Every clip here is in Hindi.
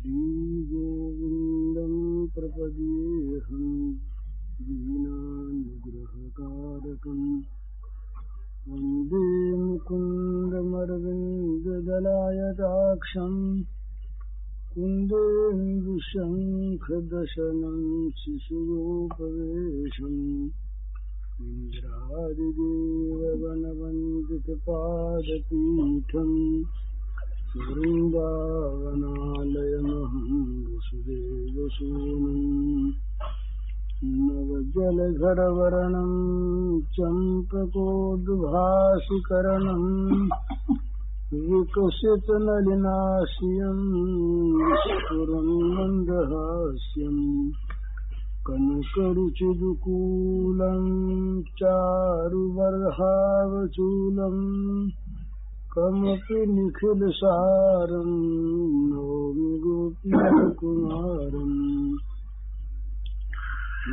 श्रीगोविन्दं प्रपद्येऽहं दीनानुग्रहकारकम् वन्दे मुकुन्दमरविन्ददलायताक्षम् कुन्देन्दुशङ्खदशनं शिशुगोपवेशम् इन्द्रादिदेववनवन्दितपादपीठम् वृन्दावनालयमहं वसुदेवसूनुम् नवजलधरवर्णं चम्पकोद्भासिकरणं विकसितनलिनास्यं विस्फुरन् मन्दहास्यम् कनकरुचिदुकूलं चारुबर्हावचूलम् कमपि निखिलसारं नौमि गोपीकुमारम्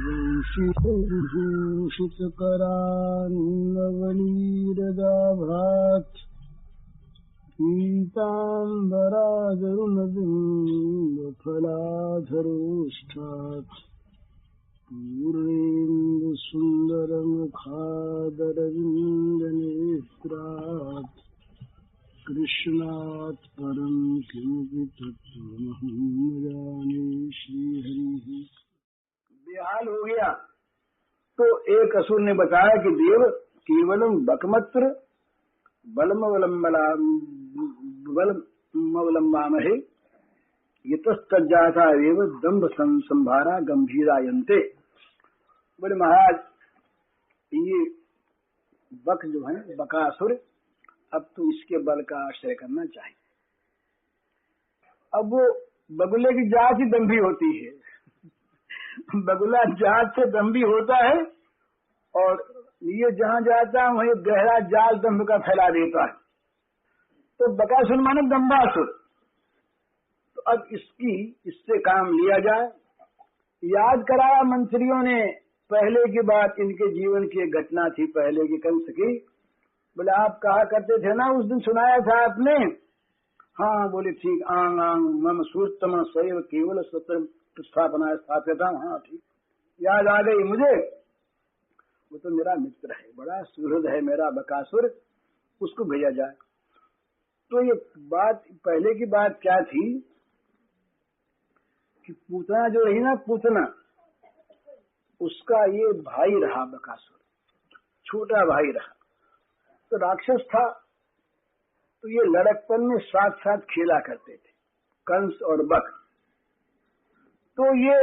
वंशितकरान्नवनीरदाभात् पीताम्बरादरुणबिम्बफलाधरोष्ठात् पूर्णेन्दुसुन्दरमुखादरविन्दनेत्रात् कृष्णात् परं किमपि तत्त्वमहं न जाने। श्रीहरिः बेहाल हो गया तो एक असुर ने बताया कि देव केवलम बकमत्र बलमवलंबामहे यतस्तज्जाता एव दंभ संभारा गंभीरायन्ते। बोले महाराज ये बक जो है बकासुर, अब तो इसके बल का आश्रय करना चाहिए। अब वो बगुले की जात ही दंभी होती है, बगुला जात से दंभी होता है और ये जहां जाता है वहीं गहरा जाल दंभ का फैला देता है। तो बकासुर माने दंभासुर। तो अब इससे काम लिया जाए। याद कराया मंत्रियों ने पहले की बात, इनके जीवन की एक घटना थी पहले की कंस की। बोले आप कहा करते थे ना उस दिन, सुनाया था आपने? हाँ बोले ठीक। आंग आंग मम सूर्तम सैव केवल सत्र स्थापना स्थापिता। हाँ ठीक, याद आ गई मुझे। वो तो मेरा मित्र है, बड़ा सुहृद है मेरा बकासुर, उसको भेजा जाए। तो ये बात पहले की बात क्या थी कि पूतना जो रही ना, पूतना उसका ये भाई रहा बकासुर, छोटा भाई रहा। तो राक्षस था, तो ये लड़कपन में साथ साथ खेला करते थे कंस और बक। तो ये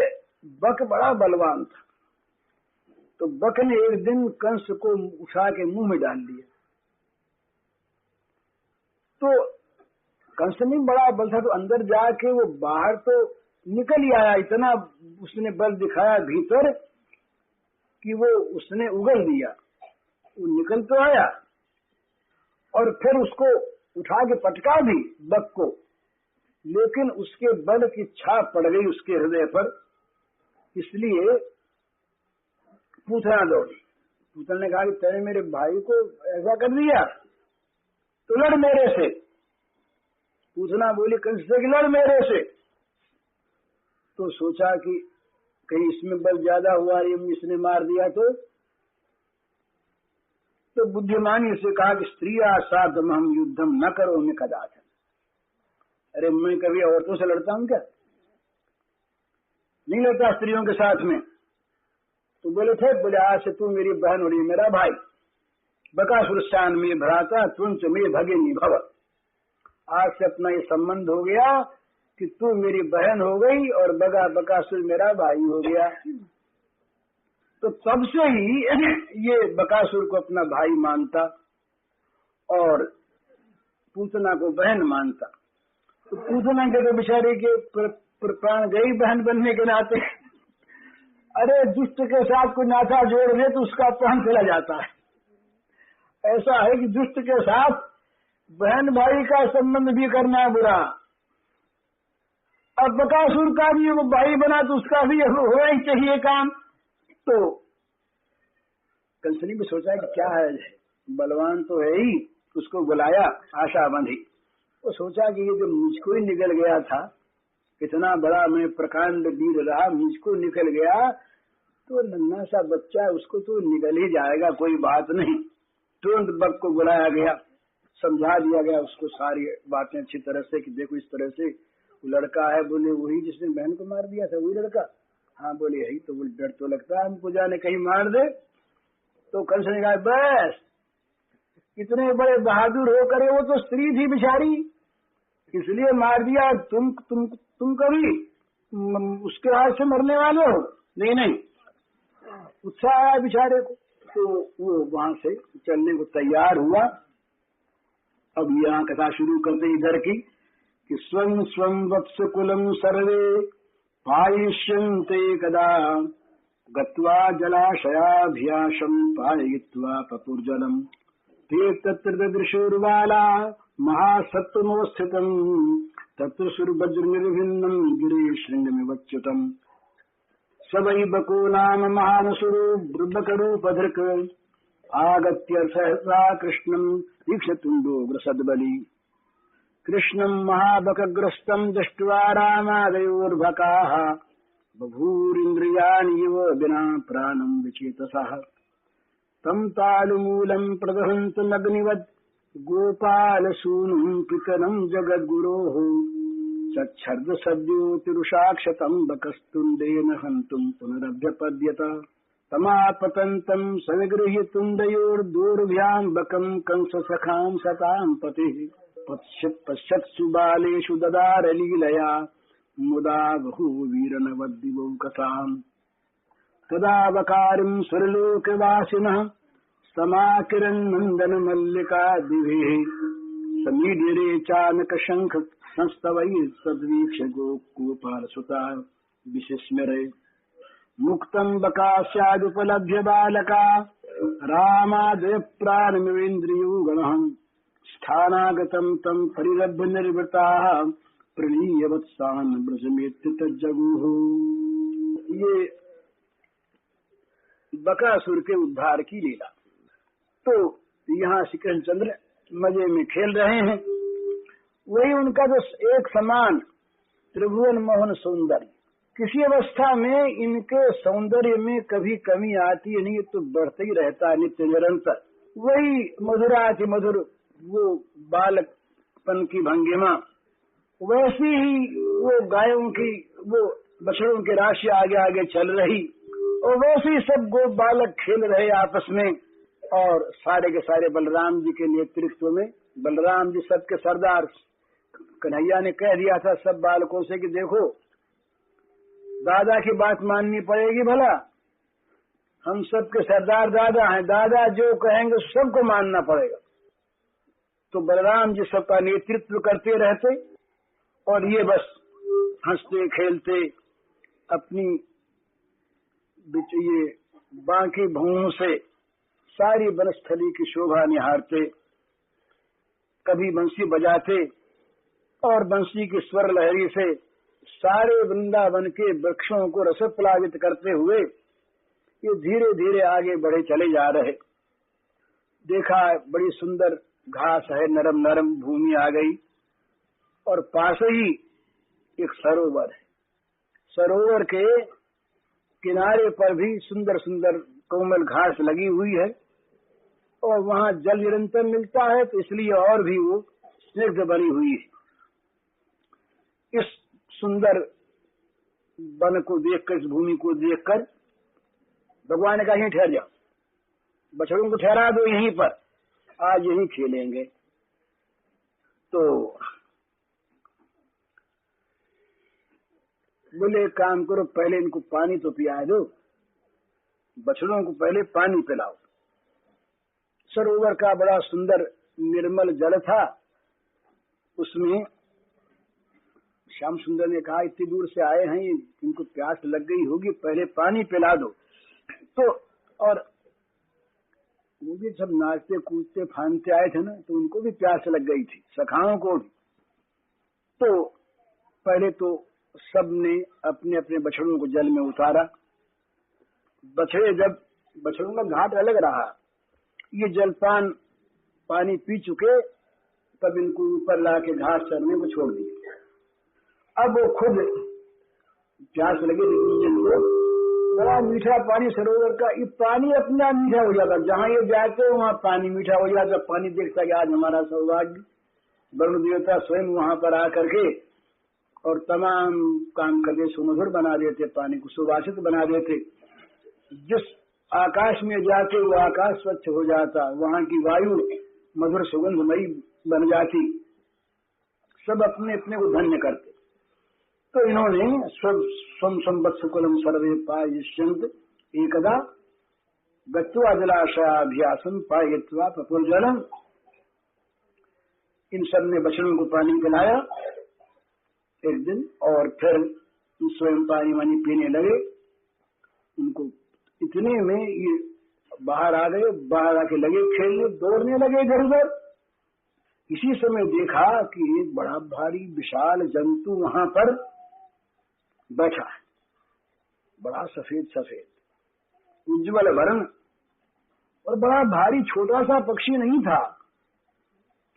बक बड़ा बलवान था, तो बक ने एक दिन कंस को उठा के मुंह में डाल दिया। तो कंस में बड़ा बल था, तो अंदर जाके वो बाहर तो निकल ही आया। इतना उसने बल दिखाया भीतर कि वो उसने उगल दिया, वो निकल तो आया और फिर उसको उठा के पटका भी बक को, लेकिन उसके बल की छाप पड़ गई उसके हृदय पर। इसलिए पूतना दौड़ी। पूतना ने कहा कि तेरे मेरे भाई को ऐसा कर दिया तो लड़ मेरे से। पूतना बोली कंस से कि लड़ मेरे से। तो सोचा कि कहीं इसमें बल ज्यादा हुआ, इसने मार दिया तो बुद्धिमानी से कहा कि स्त्रिया साधम हम युद्धम न करो मैं कदाचन। अरे मैं कभी औरतों से लड़ता हूं क्या? नहीं लड़ता स्त्रियों के साथ में। तो बोले थे, बोले आज से तू मेरी बहन हो रही मेरा भाई। बकासुर शान में भ्राता तुंच में भगिनी भव। आज से अपना ये संबंध हो गया कि तू मेरी बहन हो गई और बकासुर मेरा भाई हो गया। तो तब से ही ये बकासुर को अपना भाई मानता और पूतना को बहन मानता। तो पूतना के तो बेचारे के प्राण गई बहन बनने के नाते। अरे दुष्ट के साथ कोई नाता जोड़ दे तो उसका प्राण चला जाता है। ऐसा है कि दुष्ट के साथ बहन भाई का संबंध भी करना बुरा। अब बकासुर का भी वो भाई बना तो उसका भी होना ही चाहिए काम। तो कंस ने भी सोचा कि क्या है, बलवान तो है ही, उसको बुलाया आशा बंधी। वो सोचा कि ये जो मुझको ही निकल गया था इतना बड़ा मैं प्रकांड वीर रहा, मुझको निकल गया तो नन्हा सा बच्चा उसको तो निकल ही जाएगा, कोई बात नहीं। तुरंत बक को बुलाया गया, समझा दिया गया उसको सारी बातें अच्छी तरह से कि देखो इस तरह से वो लड़का है। बोले वही जिसने बहन को मार दिया था वही लड़का? हाँ। बोले यही तो। बोले डर तो लगता है हमको, जाने कहीं मार दे। तो कंस ने कहा बस इतने बड़े बहादुर होकर वो तो स्त्री थी बेचारी, इसलिए मार दिया। तुम कभी उसके हाथ से मरने वाले हो? नहीं नहीं। उत्साह आया बेचारे को, तो वो वहां से चलने को तैयार हुआ। अब यहाँ कथा शुरू करते इधर की कि स्वं स्वं वत्स कुलम सर्वे पायिष्यन्ते कदा गत्वा जलाशयाभ्यासं पाययित्वा पपुर्जलम् ते तत्र ददृशुर्बाला महासत्त्वमवस्थितम् तत्र सुरवज्रनिर्भिन्नं गिरिशृङ्गमिवच्युतम् स वै बको नाम महानसुरो बृबकरूपधृक् आगत्य सहसा कृष्णं दीक्षतुण्डोग्रसद्बली कृष्णं महाबकग्रस्तं दृष्ट्वा रामादयोर्भकाः बभूरिन्द्रियाणि इव विना प्राणं विचेतसः तं तालुमूलं प्रदहन्तमग्निवत् गोपालसूनुं पितरं जगद्गुरोः सच्छर्द सद्योतिरुषाक्षतं बकस्तुण्डेन हन्तुं पुनरभ्यपद्यत तमापतन्तं सविगृह्य तुण्डयोर्दोर्भ्यां बकं कंससखां सतां पतिः पश्यत्सु बालेषु ददार लीलया मुदा बहुवीरनवद्दिवौ कथाम् तदा वकारिं सुरलोकवासिनः समाकिरन्नन्दनमल्लिका दिभिः समीड्यरे चानकशङ्ख संस्तवैः सद्वीक्ष्य गोपालसुता विशिस्मरे मुक्तं बकास्यादुपलभ्य बालका रामादय प्राणमिवेन्द्रियो गणः स्थानागतं तं परिरभ्य निर्वृताः प्रणीय वत्सान् ब्रजमेत्य तज्जगुः। ये बकासुर के उद्धार की लीला। तो यहाँ श्री कृष्णचंद्र मजे में खेल रहे हैं। वही उनका जो एक समान त्रिभुवन मोहन सौंदर्य, किसी अवस्था में इनके सौंदर्य में कभी कमी आती नहीं, तो बढ़ते ही रहता है नित्य निरंतर। वही मधुराति मधुर वो बालकपन की भंगिमा, वैसी ही वो गायों की वो बछड़ों की राशि आगे आगे चल रही, और वैसे ही सब गो बालक खेल रहे आपस में। और सारे के सारे बलराम जी के नेतृत्व में, बलराम जी सबके सरदार। कन्हैया ने कह दिया था सब बालकों से कि देखो दादा की बात माननी पड़ेगी, भला हम सबके सरदार दादा हैं, दादा जो कहेंगे सबको मानना पड़ेगा। तो बलराम जी सबका नेतृत्व करते रहते, और ये बस हंसते खेलते अपनी ये बांकी भूमों से सारी वनस्थली की शोभा निहारते, कभी बंसी बजाते और बंसी की स्वर लहरी से सारे वृंदावन के वृक्षों को रसप्लावित करते हुए ये धीरे धीरे आगे बढ़े चले जा रहे। देखा बड़ी सुंदर घास है, नरम नरम भूमि आ गई, और पास ही एक सरोवर है। सरोवर के किनारे पर भी सुंदर सुंदर कोमल घास लगी हुई है, और वहाँ जल निरंतर मिलता है, तो इसलिए और भी वो स्निग्ध बनी हुई है। इस सुंदर वन को देखकर, इस भूमि को देखकर भगवान ने कहा यहीं ठहर जाओ, बछड़ों को ठहरा दो यहीं पर, आज यहीं खेलेंगे। तो बोले काम करो, पहले इनको पानी तो पिया दो, बछड़ों को पहले पानी पिलाओ। सरोवर का बड़ा सुंदर निर्मल जल था, उसमें श्याम सुंदर ने कहा इतनी दूर से आए हैं, इनको प्यास लग गई होगी, पहले पानी पिला दो। तो और वो भी सब नाचते कूदते फानते आए थे ना, तो उनको भी प्यास लग गई थी, सखाओं को भी। तो पहले तो सबने अपने अपने बछड़ों को जल में उतारा। बछड़े जब, बछड़ों का घाट अलग रहा, ये जलपान पानी पी चुके, तब इनको ऊपर ला के घास चरने को छोड़ दिया। अब वो खुद प्यास लगे जिनको बड़ा मीठा पानी सरोवर का, ये पानी अपना मीठा हो जाता, जहाँ ये जाते वहाँ पानी मीठा हो जाता। पानी देखता कि आज हमारा सौभाग्य। वरुण देवता स्वयं वहाँ पर आकर के और तमाम काम करके सुमधुर बना देते, पानी को सुवासित बना देते। जिस आकाश में जाते वो आकाश स्वच्छ हो जाता, वहाँ की वायु मधुर सुगंधमयी बन जाती। सब अपने अपने को धन्य करते। तो इन्होंने स्वम संवत्सकुलम सर्वे पायिष्यन्त एकदा गत्वा जलाशयाभ्यासम पायित्वा प्रपुर्जलम। इन सब ने बछड़ों को पानी पिलाया एक दिन, और फिर स्वयं पानी वानी पीने लगे। उनको इतने में ये बाहर आ गए, बाहर आके लगे खेलने, दौड़ने लगे इधर उधर। इसी समय देखा कि एक बड़ा भारी विशाल जंतु वहां पर बैठा है, बड़ा सफेद सफेद उज्ज्वल वर्ण, और बड़ा भारी, छोटा सा पक्षी नहीं था,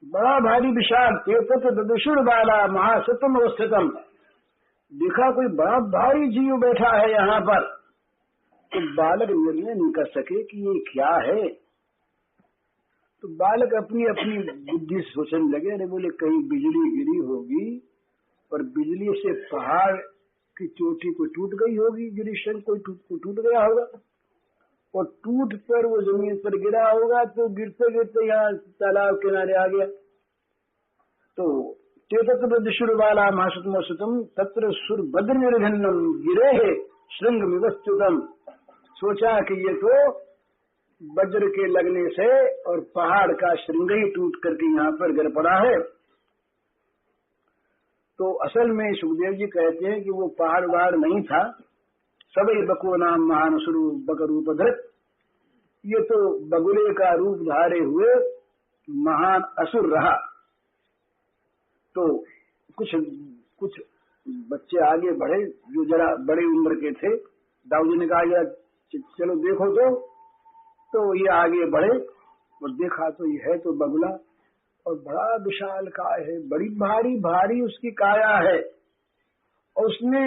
बड़ा भारी विशाल। तेतत ददुषुर बाला महासतम अवस्थितम। देखा कोई बड़ा भारी जीव बैठा है यहाँ पर। तो बालक निर्णय नहीं कर सके कि ये क्या है। तो बालक अपनी अपनी बुद्धि सोचने लगे, अरे बोले कहीं बिजली गिरी होगी और बिजली से पहाड़ की चोटी को टूट गई होगी, गिरिशन कोई टूट गया होगा और टूट कर वो जमीन पर गिरा होगा, तो गिरते गिरते यहाँ तालाब किनारे आ गया। तो चेतत्र वाला महासुतम तत्र सुर भद्र निर्घन्नम गिरे है श्रृंग विवस्तुतम। सोचा कि ये तो वज्र के लगने से और पहाड़ का श्रृंग ही टूट करके यहाँ पर गिर पड़ा है। तो असल में सुखदेव जी कहते हैं कि वो पहाड़ वहाड़ नहीं था, सबई बको नाम महान स्वरूप बक रूप धृत। ये तो बगुले का रूप धारे हुए महान असुर रहा। तो कुछ बच्चे आगे बढ़े जो जरा बड़े उम्र के थे। दाऊ जी ने कहा चलो देखो तो ये आगे बढ़े और देखा तो ये है तो बगुला, और बड़ा विशाल काय है, बड़ी भारी भारी उसकी काया है, और उसने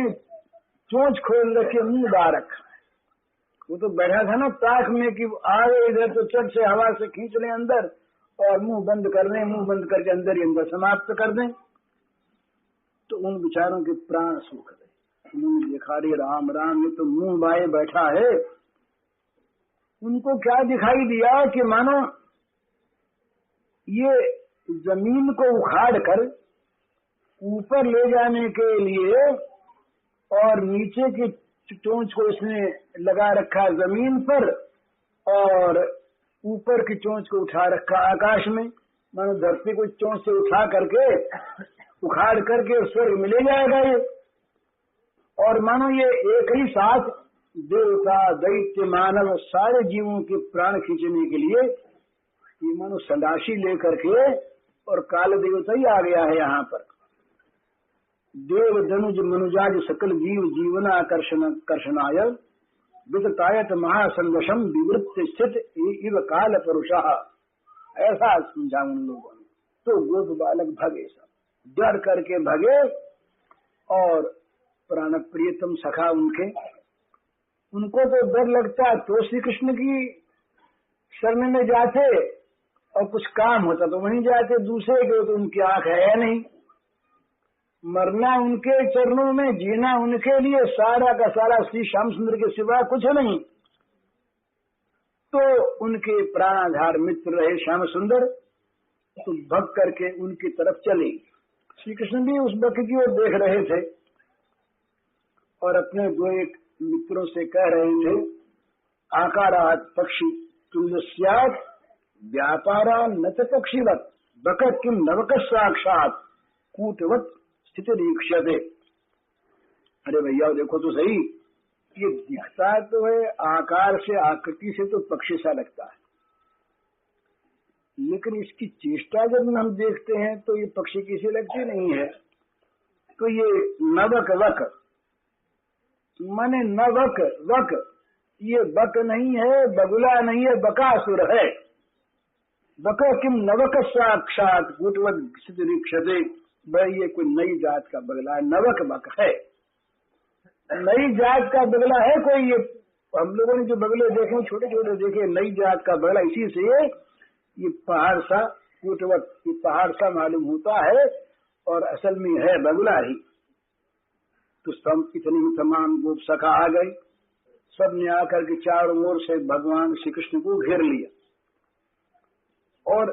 चोंच खोल रखे, मुंह बाहर रखा है। वो तो बैठा था ना ताक में कि आगे इधर तो चट से हवा से खींच लें अंदर और मुंह बंद कर लें, मुंह बंद करके अंदर ही अंदर समाप्त कर दें। तो उन विचारों के प्राण सूख गए। उन्होंने देखा रे राम राम, ये तो मुंह बाए बैठा है। उनको क्या दिखाई दिया कि मानो ये जमीन को उखाड़ कर ऊपर ले जाने के लिए और नीचे की चोंच को इसने लगा रखा जमीन पर और ऊपर की चोंच को उठा रखा आकाश में। मानो धरती को चोंच से उठा करके उखाड़ करके स्वर्ग में ले जाएगा ये। और मानो ये एक ही साथ देवता दैत्य मानव सारे जीवों के प्राण खींचने के लिए ये मानो सदाशी लेकर के और काल देवता ही आ गया है यहाँ पर। देव धनुज मनुजाज सकल जीव जीवना कर्षणाय विततायत महासंगशम विवृत्त स्थित इव काल पुरुषा। ऐसा समझा उन लोगों ने। तो गोप बालक भगे, सब डर करके भगे, और प्राण प्रियतम सखा उनको तो डर लगता तो श्री कृष्ण की शरण में जाते और कुछ काम होता तो वहीं जाते, दूसरे के तो उनकी आंख है नहीं। मरना उनके चरणों में, जीना उनके लिए, सारा का सारा श्री श्याम सुंदर के सिवा कुछ नहीं। तो उनके प्राणाधार मित्र रहे श्याम सुंदर, तो भग करके उनकी तरफ चले। श्री कृष्ण भी उस बक की ओर देख रहे थे और अपने दो एक मित्रों से कह रहे थे, आकारात पक्षी तुल्य स्यात् व्यापारा न च पक्षीवत बक किम नवक साक्षात कूटवत स्थिति दीक्षते। अरे भैया देखो तो सही, ये दिखता तो है आकार से, आकृति से तो पक्षी सा लगता है, लेकिन इसकी चेष्टा जब हम देखते हैं तो ये पक्षी किसी लगती नहीं है। तो ये नवक वक माने नवक वक, ये बक नहीं है, बगुला नहीं है, बकासुर है। बक किम नवक साक्षात कूटवत स्थिति दीक्षते। भाई ये कोई नई जात का बगला है, नवक बक है, नई जात का बगला है कोई। ये हम लोगों ने जो बगले देखे छोटे छोटे देखे, नई जात का बगला, इसी से ये पहाड़ सा कूटवट, ये पहाड़ सा मालूम होता है और असल में है बगला ही। तो सब इतनी ही तमाम गोप सखा आ गई, सब ने आकर के चारों ओर से भगवान श्री कृष्ण को घेर लिया और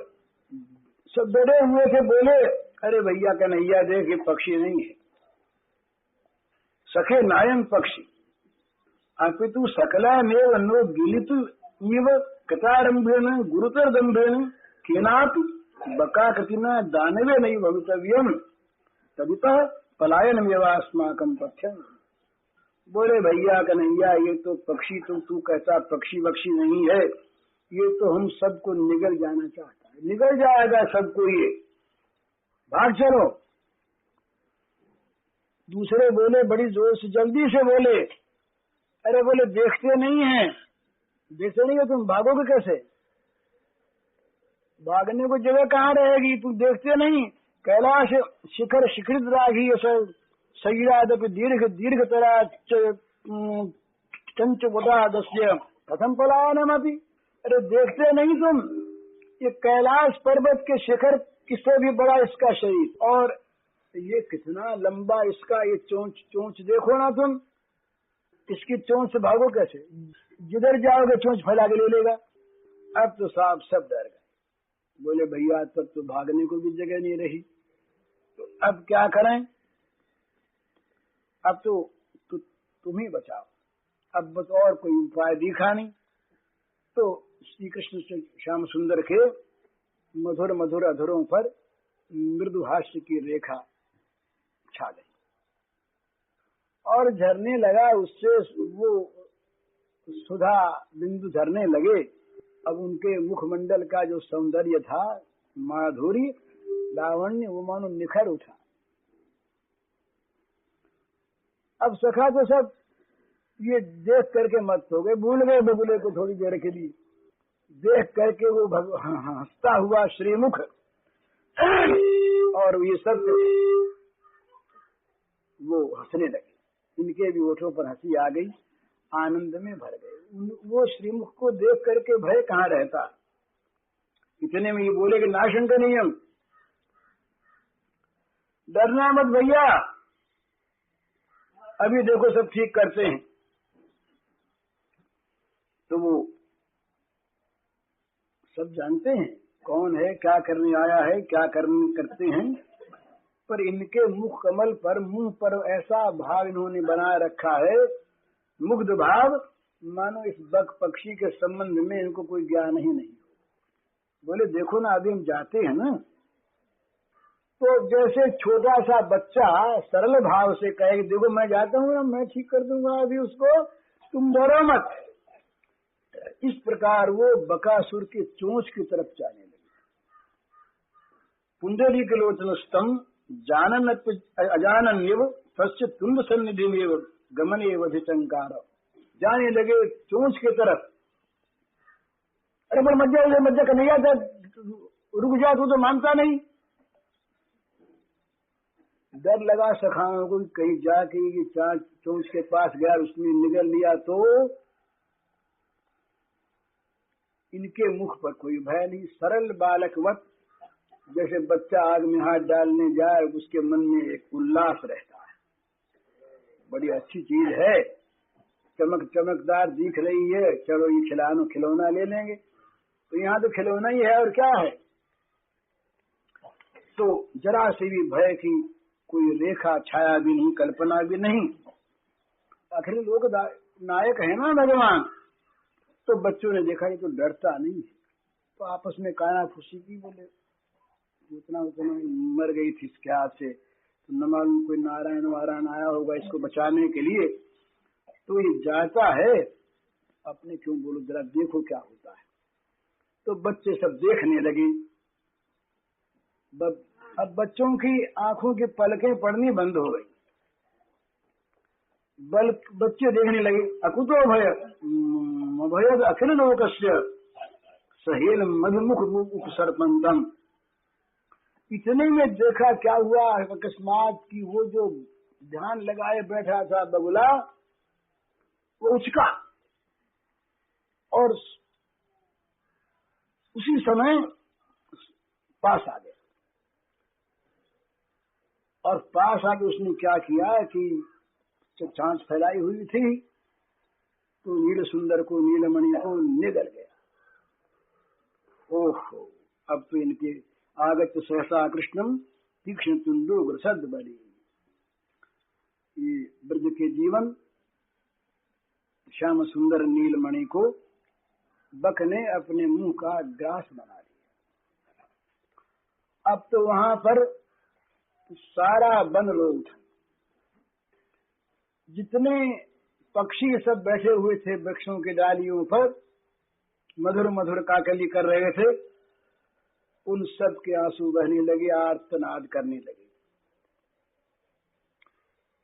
सब डरे हुए थे, बोले अरे भैया कन्हैया देख ये पक्षी नहीं है, सखे नायन पक्षी, अपितु सकलामेव नो गिलित इव कतारंभेन गुरुतर दंभेन केनापि बकाकृतिना दानवे नहीं भवितव्यम तदितः पलायनमेवास्माकं पथ्यम। बोले भैया कन्हैया ये तो पक्षी, तो तू कहता पक्षी वक्षी नहीं है, ये तो हम सबको निगल जाना चाहता है, निगल जाएगा सबको, ये भाग चलो। दूसरे बोले बड़ी जोर से, जल्दी से बोले, अरे बोले देखते नहीं है, देखते नहीं हो तुम, भागोगे कैसे, भागने को जगह कहाँ रहेगी, तुम देखते नहीं। कैलाश शिखर शिखरित रागी सैरादपि दीर्घ दीर्घ तरा चंच दस्य कथम पलायनमपि, अरे देखते नहीं तुम, ये कैलाश पर्वत के शिखर किससे भी बड़ा इसका शरीर, और ये कितना लंबा इसका ये चोंच, चोंच देखो ना तुम, इसकी चोंच से भागो कैसे, जिधर जाओगे चोंच फैला के ले लेगा। अब तो साहब सब डर गए, बोले भैया तब तो भागने को भी जगह नहीं रही, तो अब क्या करें, अब तो तुम ही बचाओ, अब बस और कोई उपाय दिखा नहीं। तो श्री कृष्ण श्याम सुंदर के मधुर मधुर अधरों पर मृदु हास्य की रेखा छा गई और झरने लगा, उससे वो सुधा बिंदु झरने लगे। अब उनके मुखमंडल का जो सौंदर्य था, माधुरी लावण्य, वो मानो निखर उठा। अब सखा तो सब ये देख करके मत हो गए, भूल गए बगुले को थोड़ी देर के लिए, देख करके वो हंसता हुआ श्रीमुख और ये सब वो हंसने लगे, इनके भी ओठों पर हंसी आ गई, आनंद में भर गए। वो श्रीमुख को देख करके भय कहाँ रहता, इतने में ये बोले कि नाशंक नियम, डरना मत भैया, अभी देखो सब ठीक करते हैं। तो वो सब जानते हैं कौन है, क्या करने आया है, क्या करते हैं, पर इनके मुख कमल पर, मुंह पर ऐसा भाव इन्होंने बनाए रखा है, मुग्ध भाव, मानो इस बक पक्षी के संबंध में इनको कोई ज्ञान ही नहीं। बोले देखो ना अभी हम जाते हैं ना, तो जैसे छोटा सा बच्चा सरल भाव से कहे देखो मैं जाता हूँ ना, मैं ठीक कर दूंगा अभी उसको, तुम डरो मत, इस प्रकार वो बकासुर की चोंच की तरफ जाने लगे। पुंडरीक लोचन स्तम जानन अजानन्यव तस्य तुंड सन्निधिमेव गमनेव अधिचंकार, जाने लगे चोंच की तरफ। अरे बोल मज्जा कन्हैया था, रुक जा, तू तो मानता नहीं। डर लगा सखाओं को, कहीं जाके ये चार चोंच के पास गया, उसने निगल लिया तो इनके मुख पर कोई भय नहीं, सरल बालकवत, जैसे बच्चा आग में हाथ डालने जाए उसके मन में एक उल्लास रहता है, बड़ी अच्छी चीज है, चमकदार दिख रही है, चलो ये खिलौना ले लेंगे। तो यहाँ तो खिलौना ही है और क्या है। तो जरा से भी भय की कोई रेखा छाया भी नहीं, कल्पना भी नहीं। आखिर लोग नायक है ना भगवान। तो बच्चों ने देखा ये तो डरता नहीं है, तो आपस में काना फूसी की, बोले उतना मर गई थी इसके हाथ से, तो न मालूम कोई नारायण वारायण आया होगा इसको बचाने के लिए, तो ये जाता है अपने, क्यों बोलो जरा देखो क्या होता है। तो बच्चे सब देखने लगे। अब बच्चों की आंखों की पलकें पड़नी बंद हो गई, बच्चे देखने लगे। अकुतो भय भय अखिल लोकस्य सहेल मधुमुख उपसर्पंतम, इतने में देखा क्या हुआ अकस्मात कि वो जो ध्यान लगाए बैठा था बगुला वो उचका और उसी समय पास आ गया। और पास आके उसने क्या किया कि जब छाछ फैलाई हुई थी तो नील सुंदर को, नीलमणि को निगल गया। ओहो, अब तो इनके आगत सहसा कृष्णम तीक्ष्ण तुंडो ग्रसद बली। ये ब्रज के जीवन श्याम सुंदर नीलमणि को बक ने अपने मुंह का ग्रास बना लिया। अब तो वहां पर सारा वन रो उठा। जितने पक्षी सब बैठे हुए थे वृक्षों की डालियों पर मधुर मधुर काकली कर रहे थे, उन सब के आंसू बहने लगे, आर्तनाद करने लगे।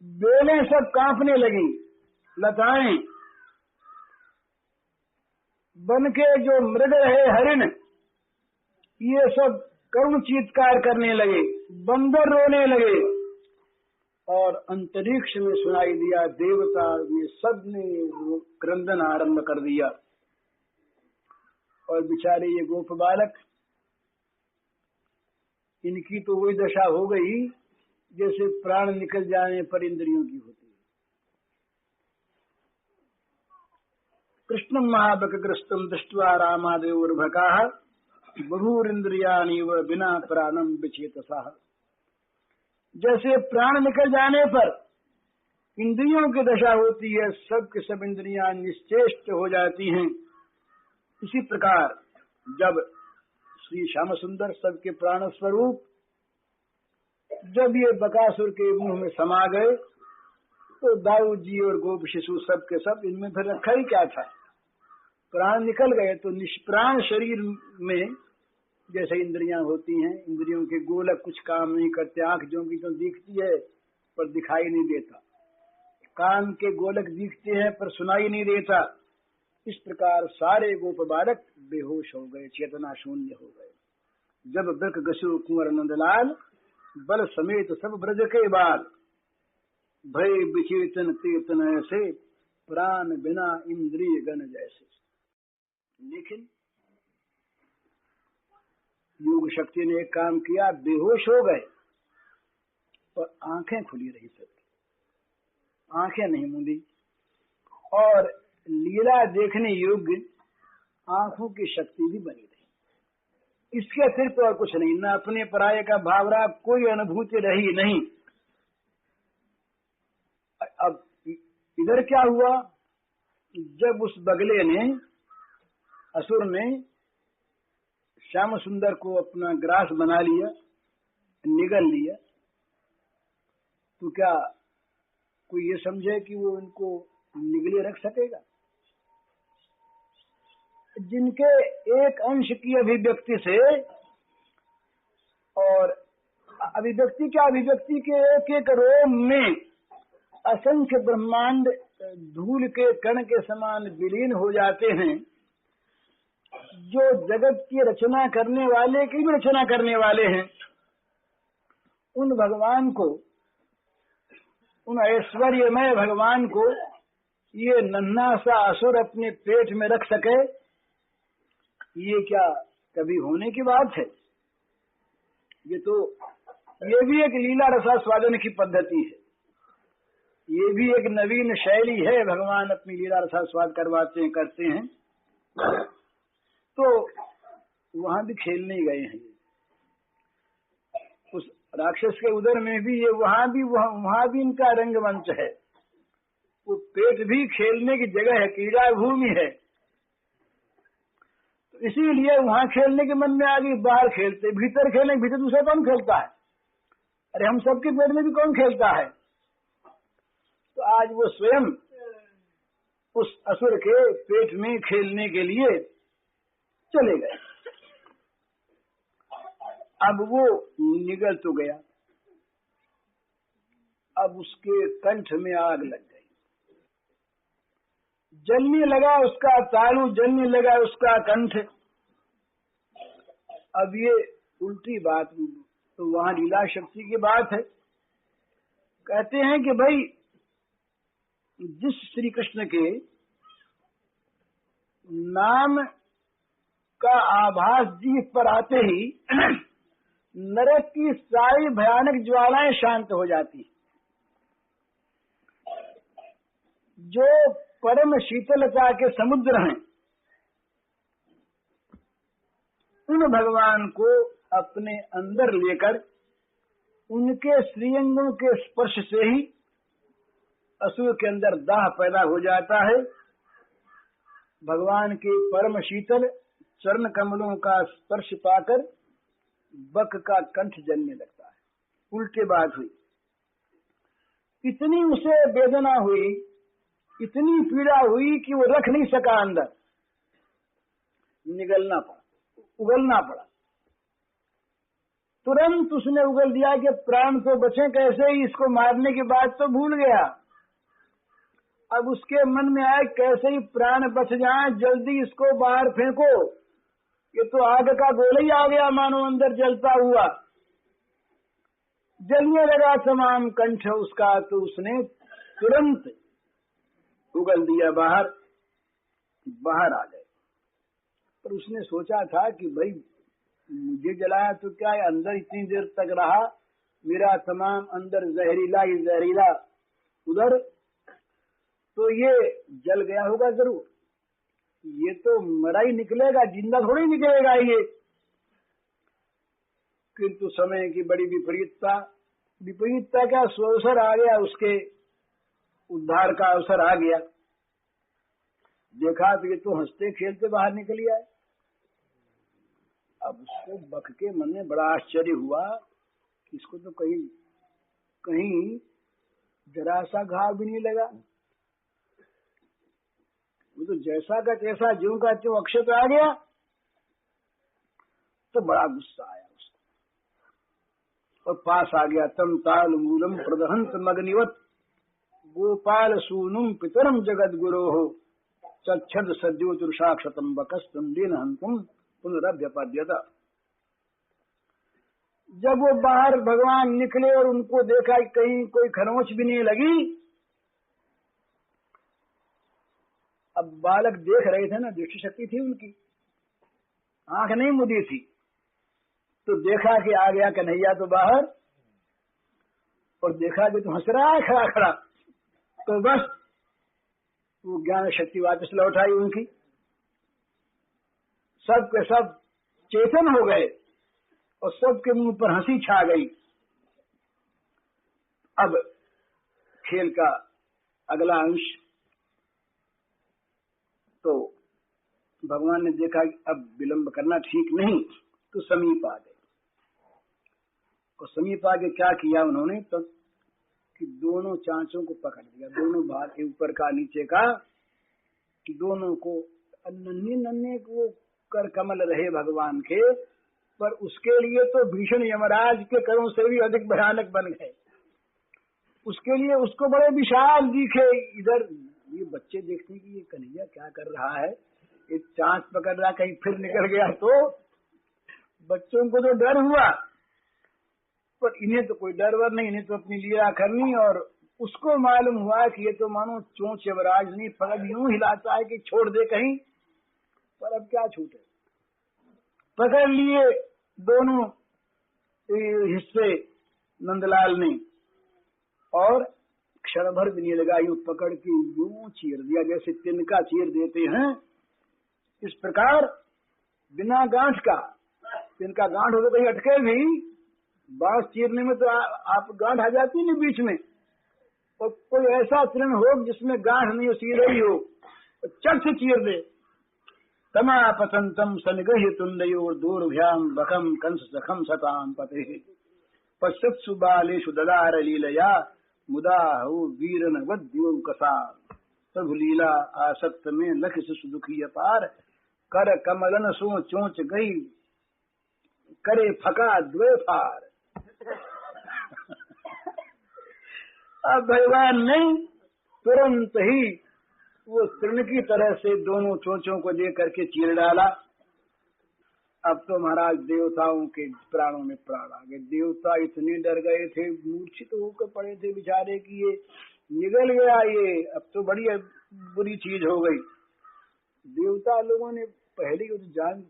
बेलें सब कांपने लगी, लताएं, वन के जो मृग रहे हरिण, ये सब करुण चीत्कार करने लगे, बंदर रोने लगे और अंतरिक्ष में सुनाई दिया, देवता ने सबने क्रंदन आरंभ कर दिया। और बेचारे ये गोप बालक, इनकी तो वही दशा हो गई जैसे प्राण निकल जाने पर इंद्रियों की होती है। कृष्ण महाबकग्रस्तम दृष्ट्वा रामादेवोर्भकाः बभूरिंद्रियाणीव बिना प्राणम विचेतसः। जैसे प्राण निकल जाने पर इंद्रियों की दशा होती है, सब के सब इंद्रियां निश्चेष्ट हो जाती हैं, इसी प्रकार जब श्री श्याम सुंदर सबके प्राण स्वरूप जब ये बकासुर के मुंह में समा गए तो दाऊ जी और गोप शिशु सब के सब इनमें फिर रखा ही क्या था। प्राण निकल गए तो निष्प्राण शरीर में जैसे इंद्रियां होती हैं, इंद्रियों के गोलक कुछ काम नहीं करते। आंख जो की तो दिखती है पर दिखाई नहीं देता, कान के गोलक दिखते हैं पर सुनाई नहीं देता। इस प्रकार सारे गोप बालक बेहोश हो गए, चेतना शून्य हो गए। जब ब्रक गसु कुंवर नंदलाल बल समेत सब ब्रज के बाल, भय विचेतन तेतन ऐसे प्राण बिना इंद्रिय गण जैसे। लेकिन योग शक्ति ने एक काम किया, बेहोश हो गए और आंखें खुली रही सबकी, आंखें नहीं मूंदी। और लीला देखने योग्य आंखों की शक्ति भी बनी रही। इसके अतिरिक्त और कुछ नहीं, न अपने पराये का भावरा, कोई अनुभूति रही नहीं। अब इधर क्या हुआ, जब उस बगले ने, असुर ने श्याम सुंदर को अपना ग्रास बना लिया, निगल लिया, तो क्या कोई ये समझे कि वो इनको निगले रख सकेगा? जिनके एक अंश की अभिव्यक्ति से, और अभिव्यक्ति क्या, अभिव्यक्ति के एक एक रोम में असंख्य ब्रह्मांड धूल के कण के समान विलीन हो जाते हैं, जो जगत की रचना करने वाले की भी रचना करने वाले हैं, उन भगवान को, उन ऐश्वर्यमय भगवान को ये नन्हा सा असुर अपने पेट में रख सके, ये क्या कभी होने की बात है? ये भी एक लीला रसास्वादन की पद्धति है, ये भी एक नवीन शैली है। भगवान अपनी लीला रसास्वाद करते हैं। तो वहां भी खेलने गए हैं। उस राक्षस के उदर में भी ये, वहां भी इनका रंगमंच है। वो पेट भी खेलने की जगह है, क्रीड़ा भूमि है। तो इसीलिए वहां खेलने के मन में आ गई, बाहर खेलते, भीतर खेलने, भीतर दूसरा कौन खेलता है? अरे हम सबके पेट में भी कौन खेलता है? तो आज वो स्वयं उस असुर के पेट में खेलने के लिए चले गए। अब वो निगल तो गया, अब उसके कंठ में आग लग गई, जलने लगा उसका तालू, जलने लगा उसका कंठ। अब ये उल्टी बात तो वहां लीला शक्ति की बात है। कहते हैं कि भाई जिस श्री कृष्ण के नाम का आभास जीभ पर आते ही नरक की सारी भयानक ज्वालाएं शांत हो जाती, जो परम शीतलता के समुद्र हैं, उन भगवान को अपने अंदर लेकर उनके श्रीअंगों के स्पर्श से ही असुर के अंदर दाह पैदा हो जाता है। भगवान के परम शीतल चरण कमलों का स्पर्श पाकर बक का कंठ जलने लगता है। उल्टे बात हुई, इतनी उसे वेदना हुई, इतनी पीड़ा हुई कि वो रख नहीं सका, अंदर निगलना पड़ा, उगलना पड़ा। तुरंत उसने उगल दिया कि प्राण तो बचे कैसे ही, इसको मारने की बात तो भूल गया। अब उसके मन में आए कैसे ही प्राण बच जाए, जल्दी इसको बाहर फेंको, ये तो आग का गोला ही आ गया मानो अंदर जलता हुआ। जलने लगा तमाम कंठ उसका, तो उसने तुरंत उगल दिया बाहर आ गए। पर उसने सोचा था कि भाई मुझे जलाया तो क्या है, अंदर इतनी देर तक रहा, मेरा तमाम अंदर जहरीला ही जहरीला, उधर तो ये जल गया होगा जरूर, ये तो मरा ही निकलेगा, जिंदा थोड़ी निकलेगा ये। किंतु समय की बड़ी विपरीतता क्या, अवसर आ गया, उसके उद्धार का अवसर आ गया। देखा तो ये तो हंसते खेलते बाहर निकल आए। अब उसको बक के मन में बड़ा आश्चर्य हुआ कि इसको तो कहीं जरा सा घाव भी नहीं लगा, वो तो जैसा का तैसा ज्यों का त्यों अक्षत आ गया। तो बड़ा गुस्सा आया उसको और पास आ गया। तम ताल मूलम प्रदहंत मग्निवत गोपाल सूनुम पितरम जगत गुरो हो चक्षद सद्योतुषाक्षतम बकस्तम दीन हंतुम पुनरभ्यपद्यता। जब वो बाहर भगवान निकले और उनको देखा कहीं कोई खरोंच भी नहीं लगी। अब बालक देख रहे थे ना, दृष्टि शक्ति थी उनकी, आंख नहीं मुदी थी, तो देखा कि आ गया कन्हैया तो बाहर, और देखा कि तो हंस रहा है खड़ा खड़ा, तो बस वो ज्ञान शक्ति वापस लौट आई उनकी। सब के सब चेतन हो गए और सबके मुंह पर हंसी छा गई। अब खेल का अगला अंश, तो भगवान ने देखा कि अब विलंब करना ठीक नहीं, तो समीप आ गए। और समीप आके क्या किया उन्होंने, तो कि दोनों चांचों को पकड़ लिया, दोनों भाग के ऊपर का नीचे का, कि दोनों को नन्हे नन्हे को कर कमल रहे भगवान के, पर उसके लिए तो भीषण यमराज के करों से भी अधिक भयानक बन गए। उसके लिए उसको बड़े विशाल दिखे। इधर ये बच्चे देखते कि ये कन्हैया क्या कर रहा है, ये चांच पकड़ रहा, कहीं फिर निकल गया तो बच्चों को तो डर हुआ, पर इन्हें तो कोई डर वर नहीं, इन्हें तो अपनी लीला करनी। और उसको मालूम हुआ कि ये तो मानो चोंच यमराज नहीं, पकड़ यूं हिलाता है कि छोड़ दे कहीं, पर अब क्या छूटे। पकड़ लिए दोनों हिस्से नंदलाल ने, और क्षण भर भी नहीं लगा, यूं पकड़ के यूं चीर दिया जैसे तिनका चीर देते हैं। इस प्रकार बिना गांठ का, तिनका गांठ हो तो कहीं अटके भी, बांस चीरने में तो आप गांठ आ जाती नहीं बीच में, और कोई ऐसा तृण हो जिसमें गांठ नहीं हो, सीधे ही हो, चट से चीर दे। तमापतंतम सनिगह्य तुंडयोर दूरभ्याम बकम कंस सखम सताम पते पश्यत्सु बालेषु ददार लीलया मुदा हो वीरन वद्यो कसा। प्रभु लीला आसक्त में लख शिशु दुखी अपार, कर कमलन सो चोंच गई करे फका द्वे फार। अब भगवान ने तुरंत ही वो तृण की तरह से दोनों चोंचों को दे करके चीर डाला। अब तो महाराज देवताओं के प्राणों में प्राण आ गए। देवता इतने डर गए थे, मूर्छित होकर पड़े थे बेचारे कि ये निगल गया, ये अब तो बड़ी बुरी चीज हो गई। देवता लोगों ने पहले ही जान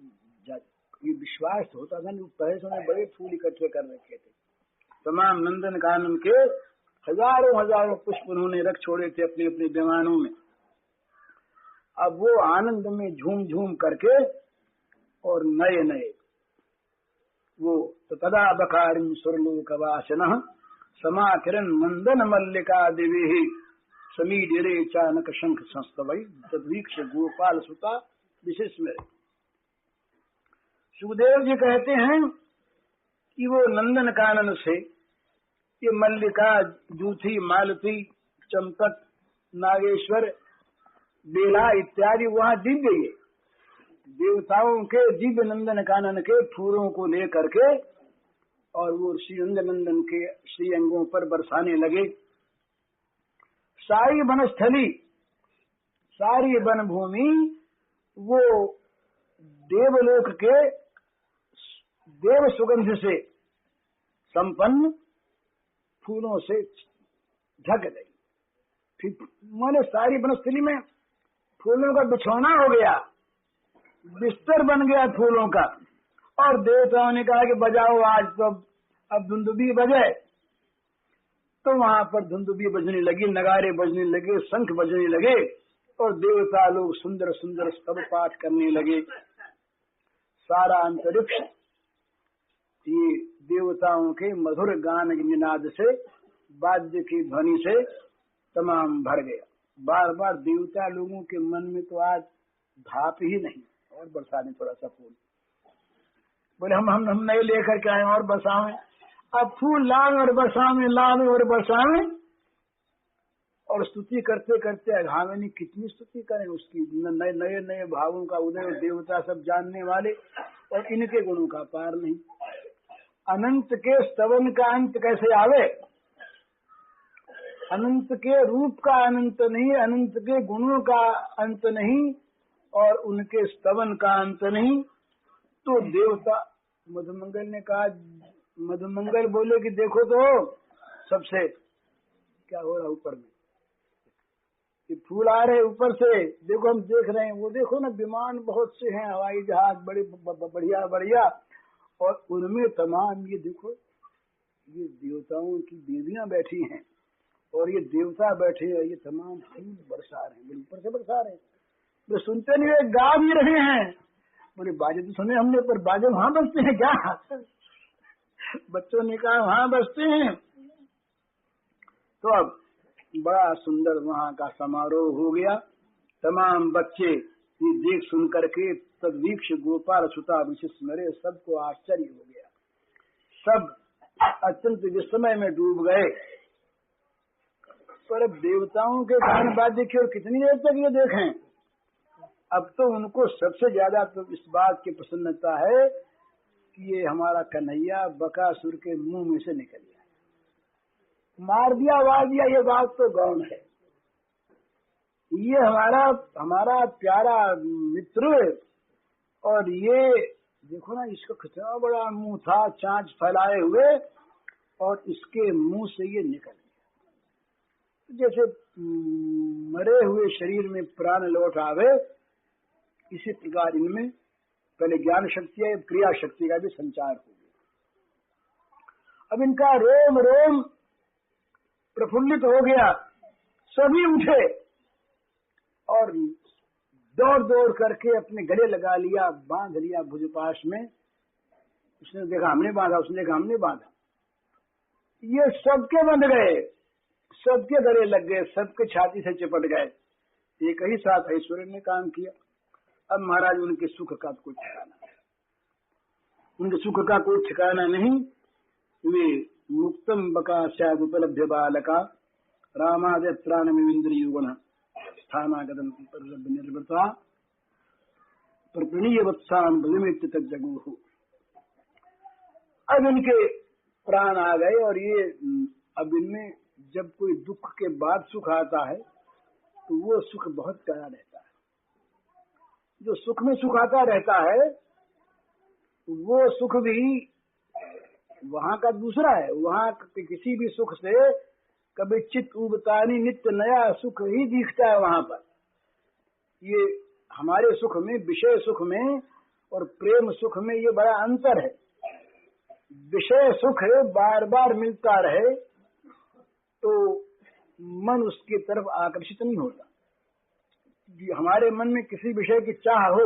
ये विश्वास होता था, पहले से उन्होंने बड़े फूल इकट्ठे कर रखे थे। तमाम नंदन कानन के हजारों हजारों पुष्प उन्होंने रख छोड़े थे अपने अपने विमानों में। अब वो आनंद में झूम झूम करके और नए नए वो तो तदा बकारिम सुरलोकवासिनः समाकिरन मंदन मल्लिका दिवी समीडिरे चानक शंख संस्तवै तद्वीक्ष गोपाल सुता विशेष में। सुखदेव जी कहते हैं कि वो नंदन कानन से ये मल्लिका, जूथी, मालती, चंपक, नागेश्वर, बेला इत्यादि वहाँ दिव्य ये देवताओं के दिव्य नंदन कानन के फूलों को लेकर के और वो श्रीनंदन के श्री अंगों पर बरसाने लगे। सारी वनस्थली, सारी वन भूमि वो देवलोक के देव सुगंध से संपन्न फूलों से ढक गई। फिर मैंने सारी वनस्थली में फूलों का बिछौना हो गया, बिस्तर बन गया फूलों का। और देवताओं ने कहा कि बजाओ आज तो अब धुंदुबी बजे। तो वहां पर धुंदुबी बजने लगी, नगारे बजने लगे, शंख बजने लगे और देवता लोग सुंदर सुंदर स्तव पाठ करने लगे। सारा अंतरिक्ष ये देवताओं के मधुर गान निनाद से, वाद्य की ध्वनि से तमाम भर गया। बार बार देवता लोगों के मन में तो आज भाप ही नहीं, और बरसा दें थोड़ा सा फूल। बोले हम नए लेकर के आए और बरसावें। अब फूल लावे और बरसावें, लावे और बरसावें। और स्तुति करते करते अघावें कितनी स्तुति करें उसकी। नए नए नए भावों का उदय, देवता सब जानने वाले, और इनके गुणों का पार नहीं। अनंत के स्तवन का अंत कैसे आवे? अनंत के रूप का अनंत नहीं, अनंत के गुणों का अंत नहीं, और उनके स्तवन का अंत नहीं। तो देवता मधुमंगल ने कहा, मधुमंगल बोले कि देखो तो सबसे क्या हो रहा ऊपर में, ये फूल आ रहे ऊपर से, देखो हम देख रहे हैं। वो देखो ना विमान बहुत से हैं, हवाई जहाज बड़े बढ़िया बढ़िया, और उनमें तमाम ये देखो ये देवताओं की देवियां बैठी हैं और ये देवता बैठे हैं, ये तमाम फूल बरसा रहे हैं, ऊपर से बरसा रहे हैं। वो सुनते नहीं, वे गा भी रहे हैं। बोले बाजे तो सुने हमने, पर बाजे वहां बजते हैं क्या? बच्चों ने कहा वहां बजते हैं। तो अब बड़ा सुंदर वहां का समारोह हो गया। तमाम बच्चे ये देख सुन करके तद्वीक्ष गोपाल सुता विशेष मेरे, सबको आश्चर्य हो गया। सब अत्यंत विस्मय में डूब गए। पर अब देवताओं के गान वाद्य की और कितनी देर तक ये देखें? अब तो उनको सबसे ज्यादा तो इस बात की प्रसन्नता है कि ये हमारा कन्हैया बकासुर के मुंह में से निकल गया, मार दिया वार दिया, ये बात तो गौण है। ये हमारा प्यारा मित्र, और ये देखो ना इसका कितना बड़ा मुंह था, चांच फैलाए हुए, और इसके मुंह से ये निकल गया। जैसे मरे हुए शरीर में प्राण लौट आवे, इसी प्रकार इनमें पहले ज्ञान शक्ति है, क्रिया शक्ति का भी संचार हो गया। अब इनका रोम रोम प्रफुल्लित हो गया, सभी उठे और दौड़ दौड़ करके अपने गले लगा लिया, बांध लिया भुजपाश में। उसने देखा हमने बांधा, उसने देखा हमने बांधा, ये सबके बंध गए, सबके गले लग गए, सबके छाती से चिपट गए। एक ही साथ ऐश्वर्य ने काम किया। अब महाराज उनके सुख का कोई ठिकाना नहीं, उनके सुख का कोई ठिकाना नहीं। वे मुक्तम बकास्याद उपलब्ध बालका रामादय प्राणमिंद्रियुगुण स्थानागतम निर्वृता प्रप्रणीय वत्साम भूमित तक जगू। अब इनके प्राण आ गए, और ये अब इनमें जब कोई दुख के बाद सुख आता है तो वो सुख बहुत प्यारा रहता है। जो सुख में सुख आता रहता है वो सुख भी वहां का दूसरा है। वहां किसी भी सुख से कभी चित्त उबता नहीं, नित्य नया सुख ही दिखता है वहां पर। ये हमारे सुख में, विषय सुख में और प्रेम सुख में ये बड़ा अंतर है। विषय सुख बार बार मिलता रहे तो मन उसकी तरफ आकर्षित नहीं होता। हमारे मन में किसी विषय की चाह हो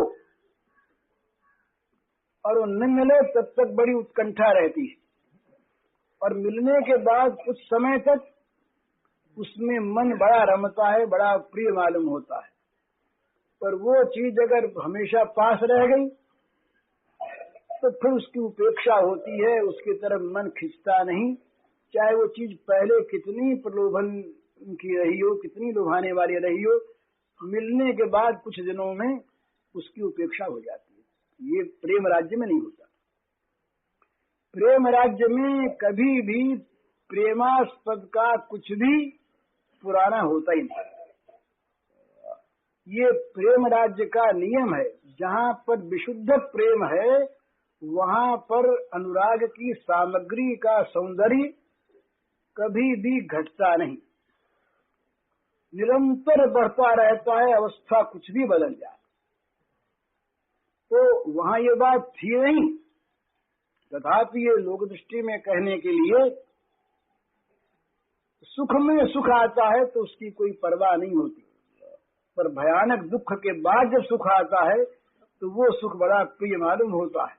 और वो न मिले तब तक बड़ी उत्कंठा रहती है, और मिलने के बाद कुछ समय तक उसमें मन बड़ा रमता है, बड़ा प्रिय मालूम होता है। पर वो चीज अगर हमेशा पास रह गई तो फिर उसकी उपेक्षा होती है, उसकी तरफ मन खिंचता नहीं। चाहे वो चीज पहले कितनी प्रलोभन की रही हो, कितनी लुभाने वाली रही हो, मिलने के बाद कुछ दिनों में उसकी उपेक्षा हो जाती है। ये प्रेम राज्य में नहीं होता। प्रेम राज्य में कभी भी प्रेमास्पद का कुछ भी पुराना होता ही नहीं। ये प्रेम राज्य का नियम है। जहाँ पर विशुद्ध प्रेम है वहाँ पर अनुराग की सामग्री का सौंदर्य कभी भी घटता नहीं, निरंतर बढ़ता रहता है, अवस्था कुछ भी बदल जाए। तो वहाँ ये बात थी नहीं। तथापि ये लोक दृष्टि में कहने के लिए सुख में सुख आता है तो उसकी कोई परवाह नहीं होती, पर भयानक दुख के बाद जब सुख आता है तो वो सुख बड़ा प्रिय मालूम होता है।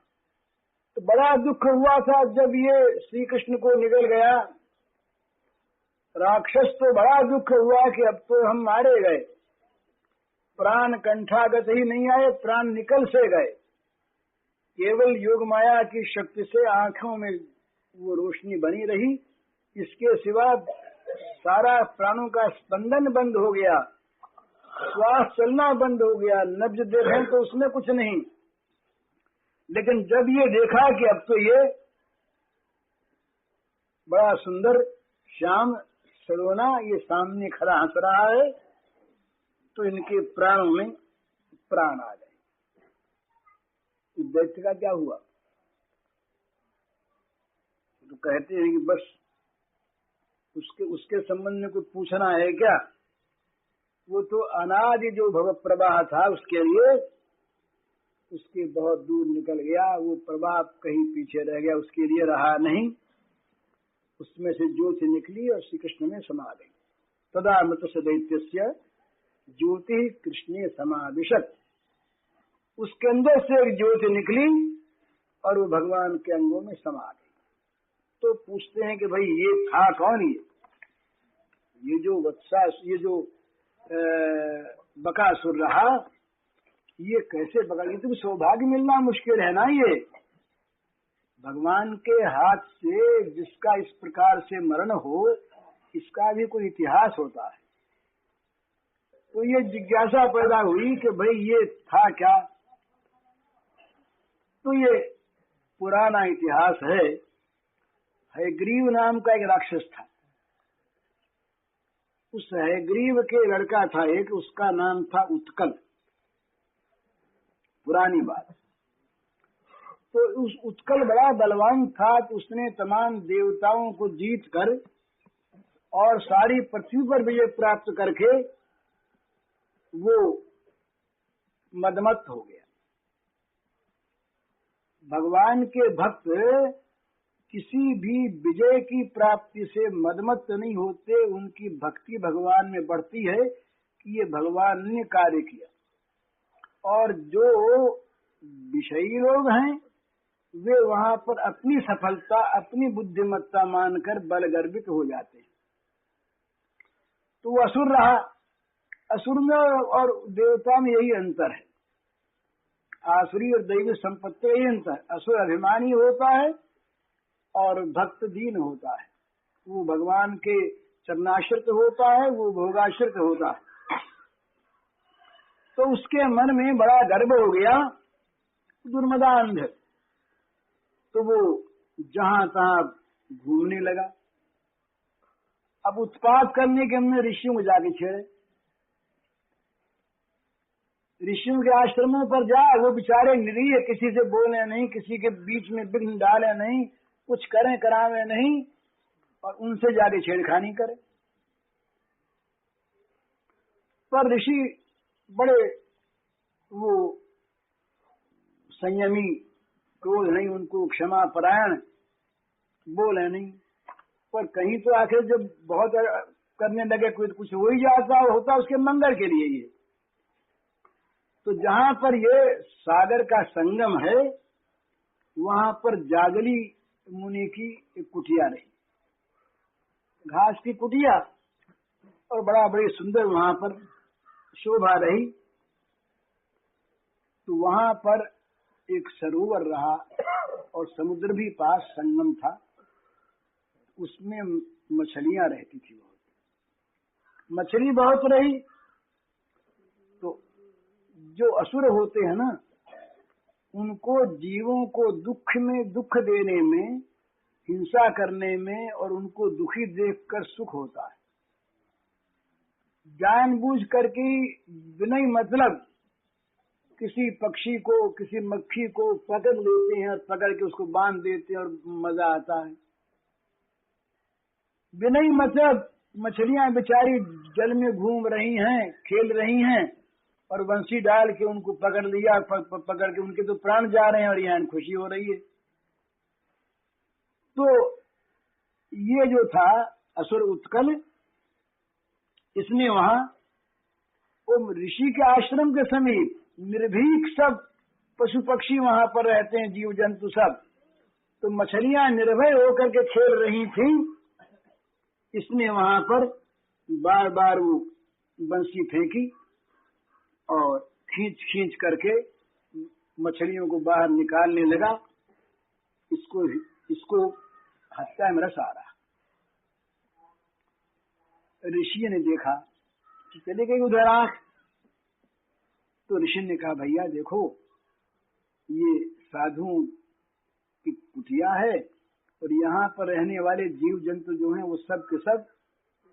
तो बड़ा दुख हुआ था जब ये श्री कृष्ण को निकल गया राक्षस, तो बड़ा दुख हुआ कि अब तो हम मारे गए, प्राण कंठागत ही नहीं आए, प्राण निकल से गए। केवल योग माया की शक्ति से आंखों में वो रोशनी बनी रही, इसके सिवा सारा प्राणों का स्पंदन बंद हो गया, श्वास चलना बंद हो गया, नब्ज देखें तो उसमें कुछ नहीं। लेकिन जब ये देखा कि अब तो ये बड़ा सुंदर श्याम सलोना ये सामने खड़ा हंस रहा है, तो इनके प्राणों में प्राण आ गए। दैत्य का क्या हुआ? तो कहते हैं कि बस उसके संबंध में कुछ पूछना है क्या? वो तो अनादि जो भव प्रवाह था उसके लिए उसके बहुत दूर निकल गया, वो प्रवाह कहीं पीछे रह गया, उसके लिए रहा नहीं। उसमें से ज्योति निकली और श्री कृष्ण में समा गई। तदा मृत दैत्यस्य ज्योति कृष्णे समाविशत। उसके अंदर से एक ज्योति निकली और वो भगवान के अंगों में समा गई। तो पूछते हैं कि भाई ये था कौन? ये जो वत्सा, ये जो बकासुर रहा, ये कैसे बका? ये तो सौभाग्य मिलना मुश्किल है ना। ये भगवान के हाथ से जिसका इस प्रकार से मरण हो, इसका भी कोई इतिहास होता है। तो ये जिज्ञासा पैदा हुई कि भाई ये था क्या? तो ये पुराना इतिहास है। हयग्रीव नाम का एक राक्षस था। उस हयग्रीव के लड़का था एक, उसका नाम था उत्कल। पुरानी बात। तो उस उत्कल बड़ा बलवान था, तो उसने तमाम देवताओं को जीत कर और सारी पृथ्वी पर विजय प्राप्त करके वो मदमत्त हो गया। भगवान के भक्त किसी भी विजय की प्राप्ति से मदमत्त नहीं होते, उनकी भक्ति भगवान में बढ़ती है कि ये भगवान ने कार्य किया। और जो विषयी लोग हैं वे वहां पर अपनी सफलता, अपनी बुद्धिमत्ता मानकर बल गर्वित हो जाते हैं। तो वो असुर रहा। असुर में और देवता में यही अंतर है। आसुरी और दैवी संपत्ति यही अंतर। असुर अभिमानी होता है और भक्त दीन होता है। वो भगवान के चरणाश्रित होता है, वो भोगाश्रित होता है। तो उसके मन में बड़ा गर्व हो गया, दुर्मदांध। तो वो जहां तहां घूमने लगा। अब उत्पात करने के हमने ऋषियों को जाके छेड़े। ऋषियों के आश्रमों पर जा, वो बेचारे निरीह, किसी से बोले नहीं, किसी के बीच में विघ्न डाले नहीं, कुछ करें करावे नहीं, और उनसे जाके छेड़खानी करे। पर ऋषि बड़े वो संयमी, क्रोध नहीं उनको, क्षमा परायण, बोले नहीं। पर कहीं तो आखिर जब बहुत करने लगे कुछ हो ही जाता, होता उसके मंगल के लिए ये। तो जहां पर ये सागर का संगम है, वहां पर जाजली मुनि की एक कुटिया रही, घास की कुटिया, और बड़ी सुंदर वहां पर शोभा रही। तो वहां पर एक सरोवर रहा और समुद्र भी पास संगम था, उसमें मछलियां रहती थी, बहुत मछली बहुत रही। तो जो असुर होते हैं ना, उनको जीवों को दुख में दुख देने में, हिंसा करने में, और उनको दुखी देखकर सुख होता है। जानबूझ करके बिना मतलब किसी पक्षी को, किसी मक्खी को पकड़ लेते हैं और पकड़ के उसको बांध देते हैं और मजा आता है। बिना मतलब मछलियां बेचारी जल में घूम रही हैं, खेल रही हैं, और बंसी डाल के उनको पकड़ लिया, पकड़ के उनके तो प्राण जा रहे हैं और यहाँ खुशी हो रही है। तो ये जो था असुर उत्कल, इसने वहां वो ऋषि के आश्रम के समीप निर्भीक सब पशु पक्षी वहां पर रहते हैं, जीव जंतु सब, तो मछलियां निर्भय होकर के खेल रही थी। इसने वहां पर बार बार वो बंसी फेंकी और खींच खींच करके मछलियों को बाहर निकालने लगा। इसको हत्या में रस आ रहा। ऋषि ने देखा कि चले गई उधर आंख। तो ऋषि ने कहा, भैया देखो, ये साधुओं की कुटिया है, और यहाँ पर रहने वाले जीव जंतु जो हैं वो सब के सब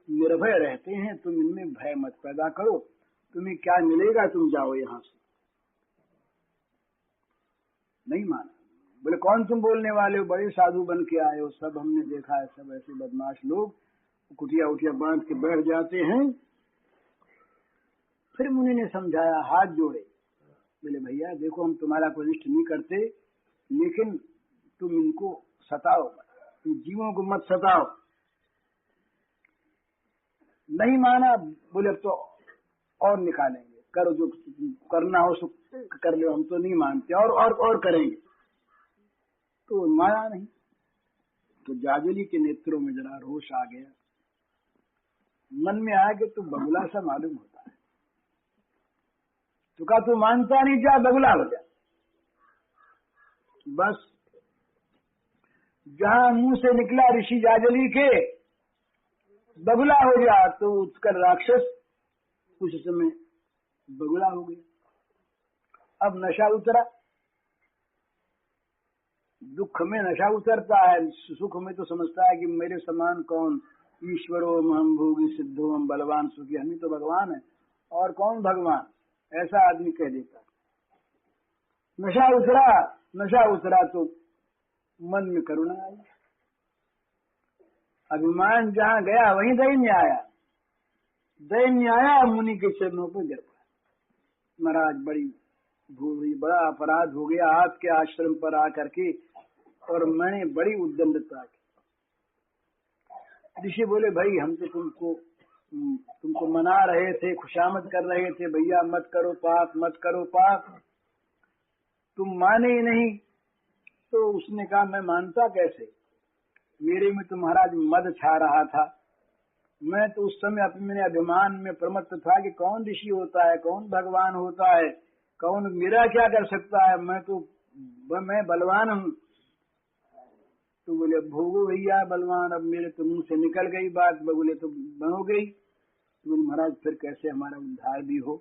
निर्भय रहते हैं, तुम इनमें भय मत पैदा करो, तुम्हें क्या मिलेगा, तुम जाओ यहाँ से। नहीं माना। बोले, कौन तुम बोलने वाले हो, बड़े साधु बन के आए हो, सब हमने देखा है, सब ऐसे बदमाश लोग कुटिया उटिया बांध के बैठ जाते हैं। फिर मुनि ने समझाया, हाथ जोड़े, बोले भैया देखो, हम तुम्हारा कोई अनिष्ट नहीं करते, लेकिन तुम इनको सताओ मत, तुम जीवों को मत सताओ। नहीं माना। बोले अब तो और निकालेंगे, करो जो करना हो सो कर लो, हम तो नहीं मानते, और करेंगे। तो माना नहीं। तो जाजली के नेत्रों में जरा रोष आ गया, मन में आया कि तू बगुला सा मालूम होता है, तो कहा तू मानता नहीं, जा बगुला हो जा। बस जहां मुंह से निकला ऋषि जाजली के बगुला हो जा, तो उसका राक्षस कुछ समय बगुला हो गया। अब नशा उतरा। दुख में नशा उतरता है, सुख में तो समझता है कि मेरे समान कौन, ईश्वरो हम भोगी सिद्धो हम बलवान सुखी, हम ही तो भगवान है, और कौन भगवान, ऐसा आदमी कह देता। नशा उतरा तो मन में करुणा आई। अभिमान जहां गया वहीं दैन्य आया। मुनि के चरणों पर गिर पड़ा, महाराज बड़ी भूल हुई, बड़ा अपराध हो गया आपके आश्रम पर आकर के, और मैंने बड़ी उद्दंडता की। ऋषि बोले, भाई हम तो तुमको मना रहे थे, खुशामद कर रहे थे, भैया मत करो पाप, मत करो पाप, तुम माने ही नहीं। तो उसने कहा, मैं मानता कैसे, मेरे में तो महाराज मद छा रहा था। मैं तो उस समय अपने अभिमान में प्रमत्त था कि कौन ऋषि होता है, कौन भगवान होता है, कौन मेरा क्या कर सकता है, मैं बलवान हूँ। तो बोले, भोगो भैया बलवान, अब मेरे तो मुंह से निकल गई बात, बोले तो बनो गई। तो बोले, महाराज फिर कैसे हमारा उद्धार भी हो।